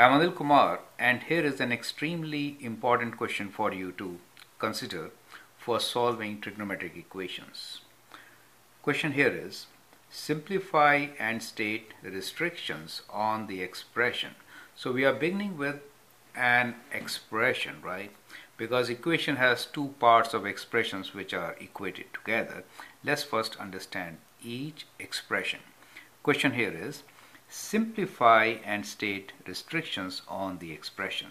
I'm Anil Kumar, and here is an extremely important question for you to consider for solving trigonometric equations. Question here is, simplify and state restrictions on the expression. So we are beginning with an expression, right? Because equation has two parts of expressions which are equated together. Let's first understand each expression. Question here is, simplify and state restrictions on the expression,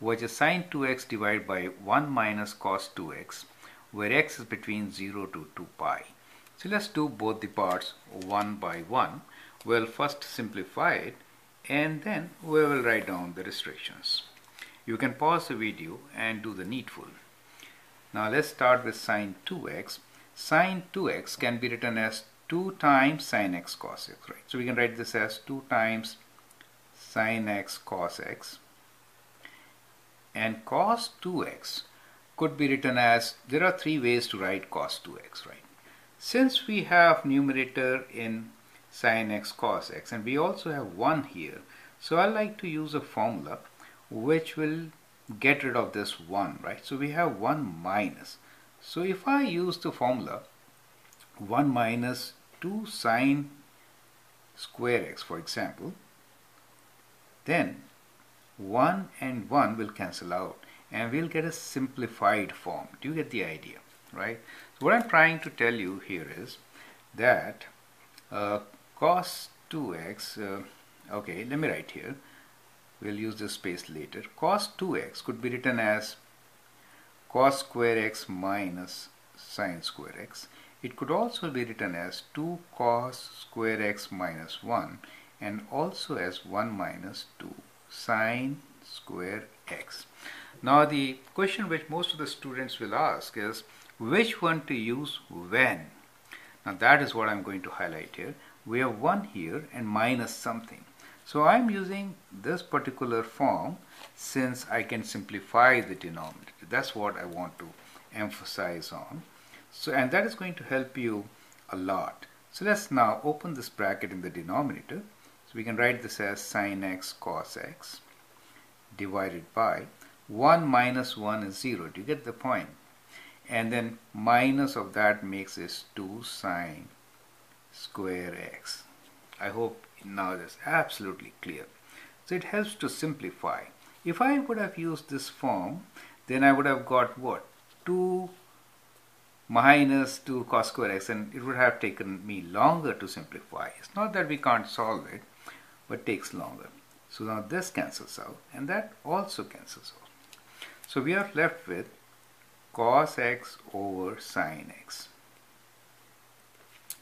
which is sine 2x divided by 1 minus cos 2x, where x is between 0 to 2 pi. So let's do both the parts one by one. We'll first simplify it and then we will write down the restrictions. You can pause the video and do the needful. Now let's start with sine 2x. Sine 2x can be written as 2 times sine x cos x, right? So we can write this as 2 times sine x cos x. And cos 2x could be written as, there are three ways to write cos 2x, right? Since we have numerator in sine x cos x and we also have 1 here, so I like to use a formula which will get rid of this 1, right? So we have 1 minus. So if I use the formula 1 minus 2 sine square x, for example, then 1 and 1 will cancel out and we'll get a simplified form. Do you get the idea, right? So what I'm trying to tell you here is that cos 2x, okay, let me write here. We'll use this space later. Cos 2x could be written as cos square x minus sine square x. It could also be written as 2 cos square x minus 1 and also as 1 minus 2 sine square x. Now the question which most of the students will ask is which one to use when? Now that is what I'm going to highlight here. We have 1 here and minus something. So I'm using this particular form since I can simplify the denominator. That's what I want to emphasize on. So, and that is going to help you a lot. So let's now open this bracket in the denominator. So we can write this as sine x cos x divided by 1 minus 1 is 0. Do you get the point? And then minus of that makes this 2 sine square x. I hope now that's absolutely clear. So it helps to simplify. If I would have used this form, then I would have got what? 2 minus 2 cos square x, and it would have taken me longer to simplify. It's not that we can't solve it, but it takes longer. So now this cancels out and that also cancels out. So we are left with cos x over sine x,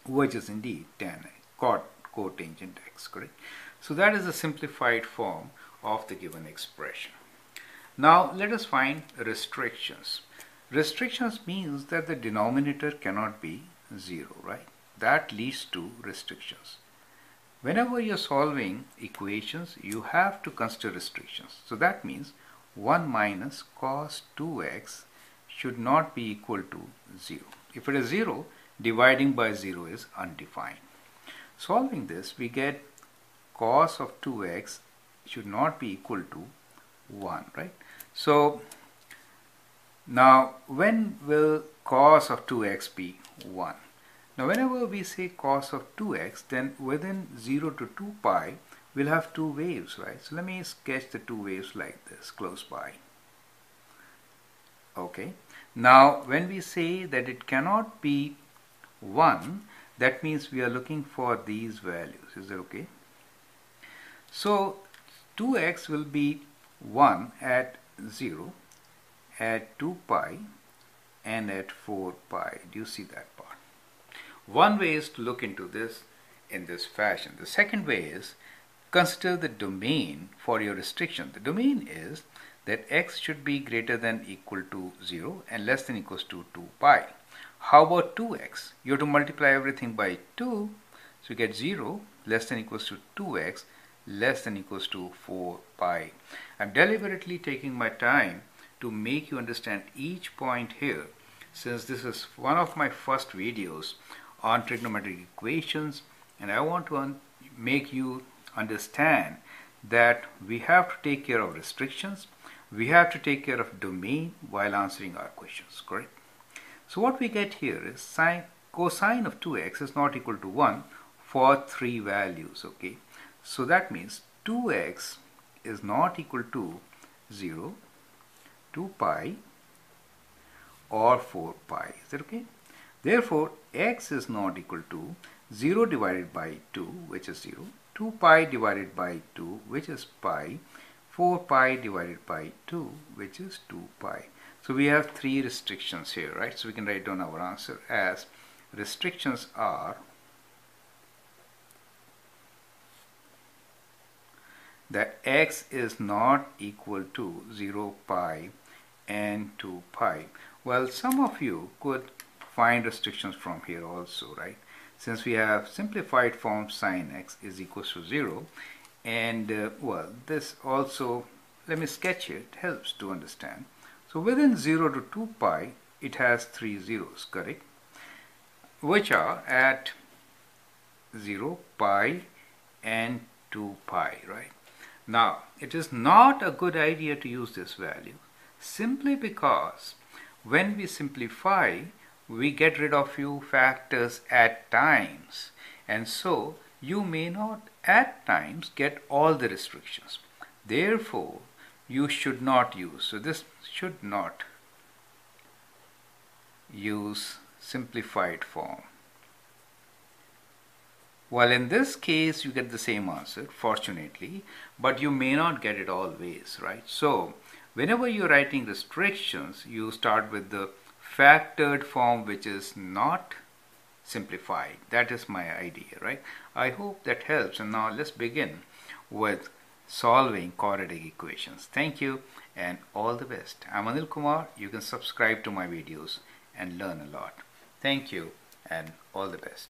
which is indeed tan x, cotangent x, correct? So that is a simplified form of the given expression. Now let us find restrictions. Restrictions means that the denominator cannot be 0, right? That leads to restrictions. Whenever you're solving equations, you have to consider restrictions. So that means 1 minus cos 2x should not be equal to 0. If it is 0, dividing by 0 is undefined. Solving this, we get cos of 2x should not be equal to 1, right? So now when will cos of 2x be 1? Now whenever we say cos of 2x, then within 0 to 2 pi, we'll have two waves, right? So let me sketch the two waves like this, close by. Okay. Now when we say that it cannot be 1, that means we are looking for these values. Is that okay? So 2x will be 1 at 0, at 2 pi, and at 4 pi. Do you see that part? One way is to look into this in this fashion. The second way is consider the domain for your restriction. The domain is that x should be greater than equal to 0 and less than equals to 2 pi. How about 2x? You have to multiply everything by 2. So you get 0 less than equals to 2x less than equals to 4 pi. I'm deliberately taking my time to make you understand each point here, since this is one of my first videos on trigonometric equations, and I want to make you understand that we have to take care of restrictions, we have to take care of domain while answering our questions, correct? So what we get here is cosine of 2x is not equal to 1 for 3 values, okay? So that means 2x is not equal to 0, 2 pi or 4 pi. Is that okay? Therefore, x is not equal to 0 divided by 2, which is 0, 2 pi divided by 2, which is pi, 4 pi divided by 2, which is 2 pi. So we have 3 restrictions here, right? So we can write down our answer as restrictions are that x is not equal to 0, pi and 2 pi. Well, some of you could find restrictions from here also, right? Since we have simplified form sine x is equals to 0, and well, this also, let me sketch it, it helps to understand. So within 0 to 2 pi, it has 3 zeros, correct? Which are at 0, pi and 2 pi, right? Now, it is not a good idea to use this value simply because when we simplify, we get rid of few factors at times, and so you may not at times get all the restrictions. Therefore, you should not use, so this should not use simplified form. Well, in this case, you get the same answer, fortunately, but you may not get it always, right? So, whenever you're writing restrictions, you start with the factored form, which is not simplified. That is my idea, right? I hope that helps. And now let's begin with solving quadratic equations. Thank you and all the best. I'm Anil Kumar. You can subscribe to my videos and learn a lot. Thank you and all the best.